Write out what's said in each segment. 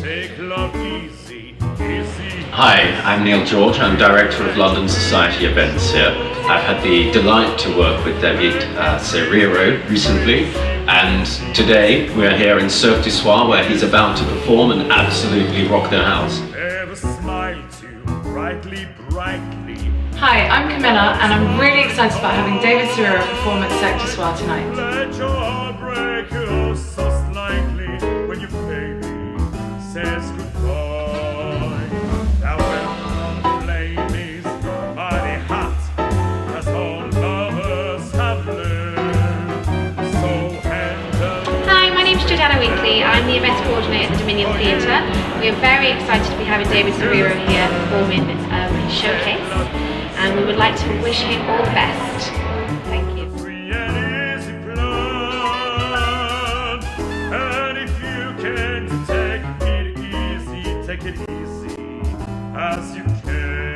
Take love easy, easy. Hi, I'm Neil George. I'm Director of London Society Events here. I've had the delight to work with David Sererero recently, and today we're here in Cirque du Soir where he's about to perform and absolutely rock the house. Ever smile too brightly, brightly. Hi, I'm Camilla and I'm really excited about having David Sererero perform at Cirque du Soir tonight. Let your heart break so slightly when your baby says goodbye. Now when the flame is mighty hot, as all lovers have learned, so handle. Hi, my name's Jordana Weekly. I'm the events coordinator at the Dominion Theatre. We are very excited to be having David Sererero here performing his showcase, and we would like to wish him all the best. Thank you. Free and easy plan. And if you can take it easy as you can.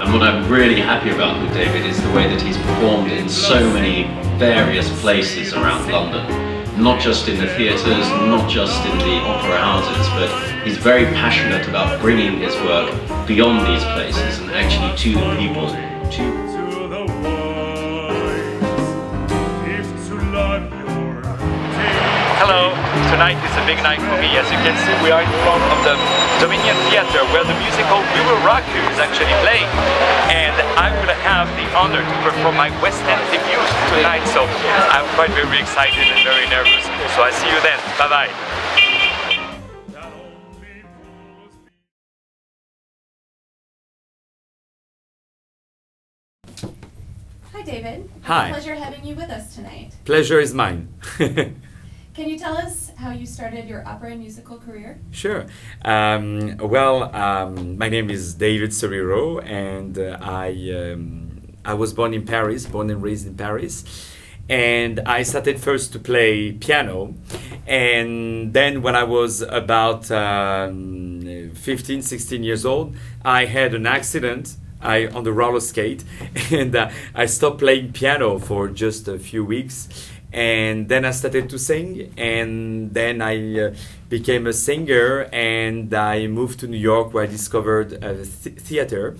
And what I'm really happy about with David is the way that he's performed in so many various places around London. Not just in the theatres, not just in the opera houses, but he's very passionate about bringing his work beyond these places and actually to the people. To the wise, if to love your Hello, tonight is a big night for me. As you can see, we are in front of the Dominion Theatre where the musical We Will Rock You is actually playing. And I will have the honor to perform my West End debut tonight, so I'm quite very excited and very nervous. So I see you then. Bye bye. Hi, David. Hi. It's a pleasure having you with us tonight. Pleasure is mine. Can you tell us how you started your opera and musical career? Sure. My name is David Sererero, and I was born in Paris, born and raised in Paris. And I started first to play piano, and then when I was about 15, 16 years old, I had an accident on the roller skate, and I stopped playing piano for just a few weeks. And then I started to sing, and then I became a singer, and I moved to New York where I discovered theater.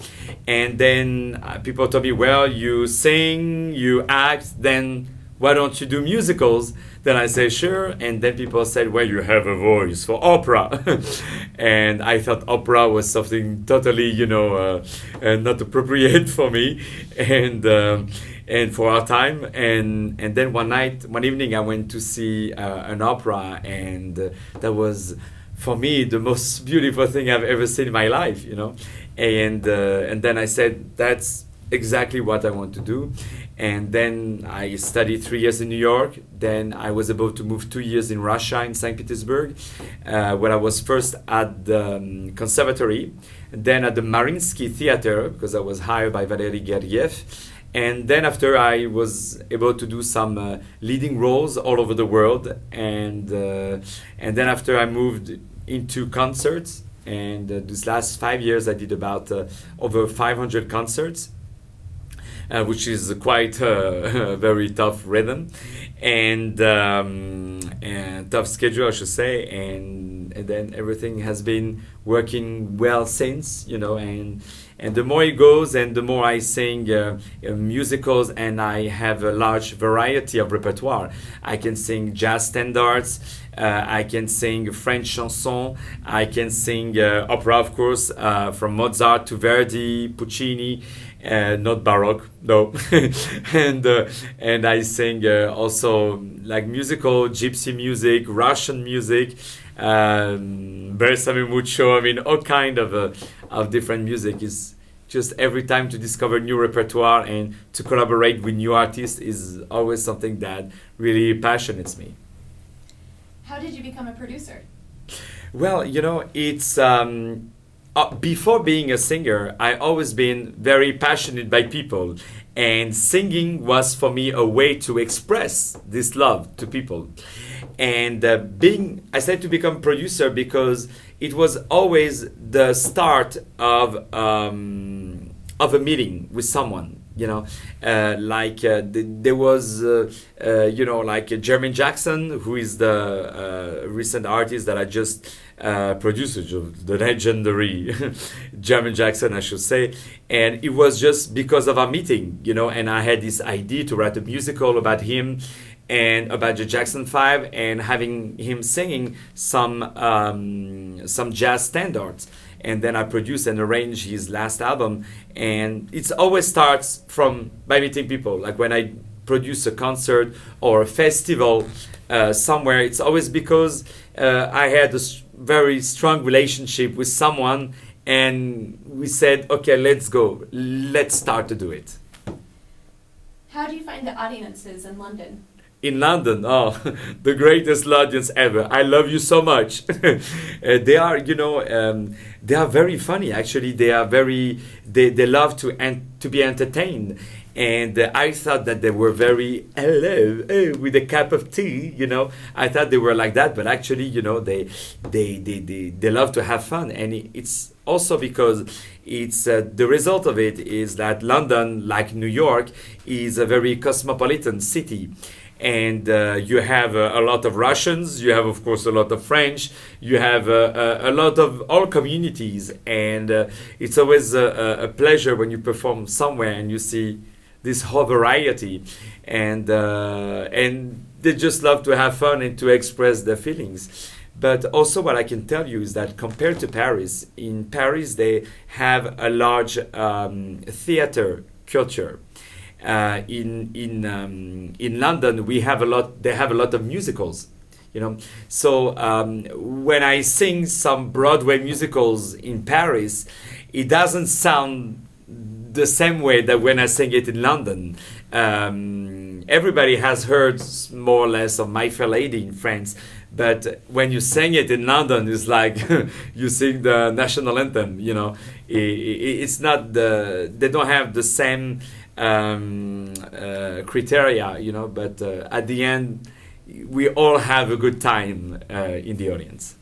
And then people told me, well, you sing, you act, then why don't you do musicals? Then I say, sure. And then people said, well, you have a voice for opera. And I thought opera was something totally, not appropriate for me. And for our time, and then one evening, I went to see an opera, and that was, for me, the most beautiful thing I've ever seen in my life, And then I said, that's exactly what I want to do. And then I studied 3 years in New York. Then I was able to move 2 years in Russia, in St. Petersburg, where I was first at the conservatory, then at the Mariinsky Theater, because I was hired by Valery Gergiev. And then after, I was able to do some leading roles all over the world. And then after, I moved into concerts. And these last 5 years, I did about over 500 concerts, which is quite a very tough rhythm and tough schedule, I should say. And then everything has been working well since, and the more it goes and the more I sing musicals, and I have a large variety of repertoire. I can sing jazz standards, I can sing French chanson, I can sing opera, of course, from Mozart to Verdi, Puccini, not Baroque, no. And I sing also like musical, gypsy music, Russian music, Bersame Mucho. I mean, all kind of different music. Is just every time to discover new repertoire and to collaborate with new artists is always something that really passionates me. How did you become a producer? Well, it's before being a singer, I always been very passionate by people, and singing was for me a way to express this love to people. And I started to become producer because it was always the start of a meeting with someone. There was like Jermaine Jackson, who is the recent artist that I just produced, the legendary Jermaine Jackson, I should say. And it was just because of our meeting, and I had this idea to write a musical about him and about the Jackson 5, and having him singing some jazz standards. And then I produced and arranged his last album. And it always starts by meeting people. Like when I produce a concert or a festival somewhere, it's always because I had a very strong relationship with someone, and we said, okay, let's go. Let's start to do it. How do you find the audiences in London? In London, the greatest audience ever. I love you so much. They are, they are very funny. Actually, they are they love to be entertained. And I thought that they were very hello with a cup of tea. I thought they were like that, but actually, they love to have fun, and it's also because it's the result of it is that London, like New York, is a very cosmopolitan city. And you have a lot of Russians, you have, of course, a lot of French, you have a lot of all communities. And it's always a pleasure when you perform somewhere and you see this whole variety. And they just love to have fun and to express their feelings. But also what I can tell you is that compared to Paris, in Paris they have a large theater culture. In London, they have a lot of musicals, So when I sing some Broadway musicals in Paris, it doesn't sound the same way that when I sing it in London. Everybody has heard more or less of My Fair Lady in France, but when you sing it in London, it's like you sing the national anthem. It's not they don't have the same criteria, but at the end, we all have a good time in the audience.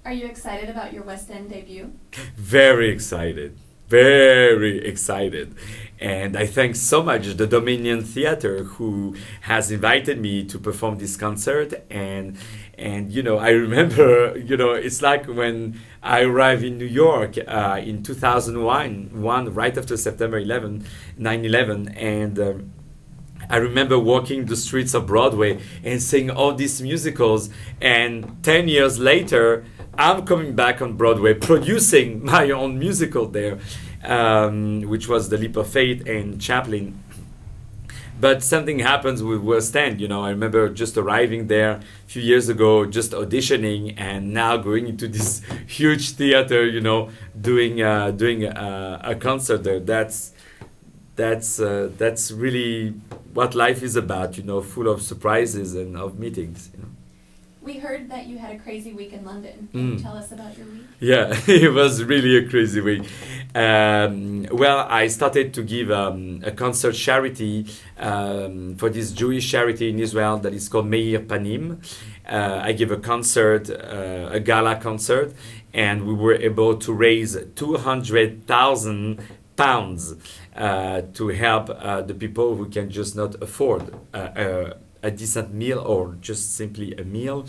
Are you excited about your West End debut? Very excited. Very excited. And I thank so much the Dominion Theatre, who has invited me to perform this concert. And I remember, it's like when I arrived in New York in 2001, right after September 9/11, and I remember walking the streets of Broadway and seeing all these musicals. And 10 years later, I'm coming back on Broadway, producing my own musical there, which was The Leap of Faith and Chaplin. But something happens with West End. I remember just arriving there a few years ago, just auditioning, and now going into this huge theater, doing a concert there. That's really what life is about, full of surprises and of meetings. We heard that you had a crazy week in London. Can you tell us about your week? Yeah, it was really a crazy week. Well, I started to give a concert charity for this Jewish charity in Israel that is called Meir Panim. I gave a concert, a gala concert, and we were able to raise 200,000 pounds to help the people who can just not afford a decent meal or just simply a meal.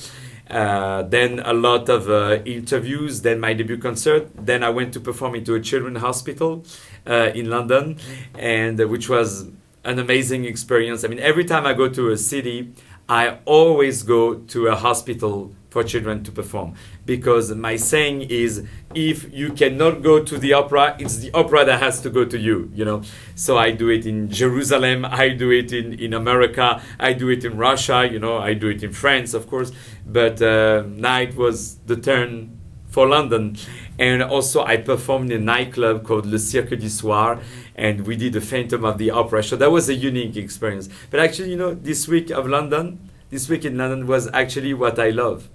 Then a lot of interviews, then my debut concert. Then I went to perform into a children's hospital in London, and which was an amazing experience. I mean, every time I go to a city, I always go to a hospital for children to perform, because my saying is, if you cannot go to the opera, it's the opera that has to go to you, So I do it in Jerusalem, I do it in America, I do it in Russia, I do it in France, of course. But now it was the turn for London. And also I performed in a nightclub called Le Cirque du Soir, and we did the Phantom of the Opera. So that was a unique experience. But actually, this week in London was actually what I love.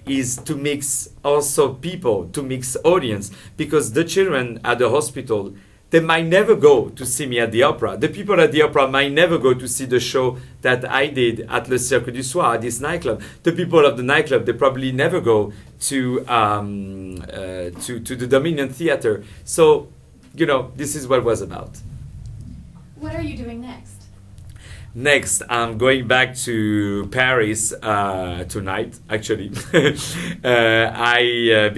Is to mix also people, to mix audience, because the children at the hospital, they might never go to see me at the opera. The people at the opera might never go to see the show that I did at Le Cirque du Soir, this nightclub. The people of the nightclub, they probably never go to the Dominion Theatre. So, this is what it was about. what are you doing next? Next, I'm going back to Paris tonight. Actually,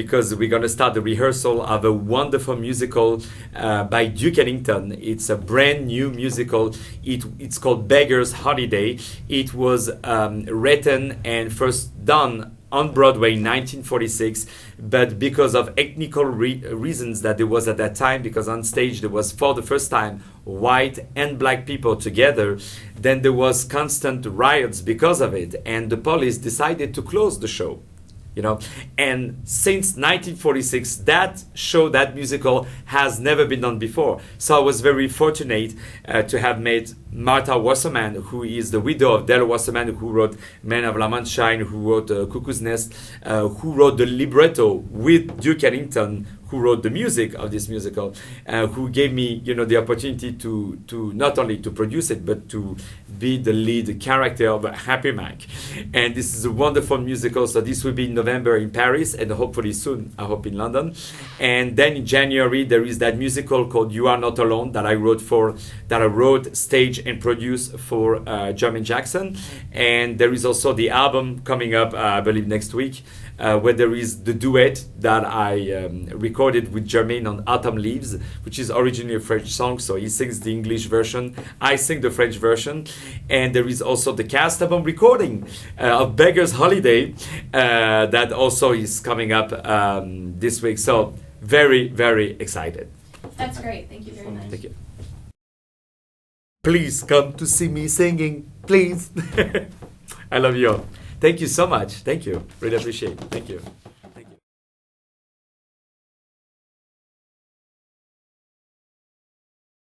because we're gonna start the rehearsal of a wonderful musical by Duke Ellington. It's a brand new musical. It's called Beggar's Holiday. It was written and first done on Broadway in 1946, but because of ethnical reasons that there was at that time, because on stage there was for the first time white and black people together, then there was constant riots because of it, and the police decided to close the show. And since 1946, that show, that musical, has never been done before. So I was very fortunate to have met Martha Wasserman, who is the widow of Della Wasserman, who wrote Men of La Mancha, and who wrote Cuckoo's Nest, who wrote the libretto with Duke Ellington, who wrote the music of this musical, who gave me, the opportunity to not only to produce it, but to be the lead character of Happy Mac. And this is a wonderful musical. So this will be in November in Paris, and hopefully soon, I hope, in London. And then in January, there is that musical called You Are Not Alone that I wrote, staged, and produced for Jermaine Jackson. And there is also the album coming up, I believe next week, where there is the duet that I recorded with Jermaine on Autumn Leaves, which is originally a French song, so he sings the English version, I sing the French version. And there is also the cast album recording of Beggar's Holiday that also is coming up this week. So very, very excited. That's great. Thank you very much. Thank you. Please come to see me singing, please. I love you all. Thank you so much. Thank you. Really appreciate it. Thank you.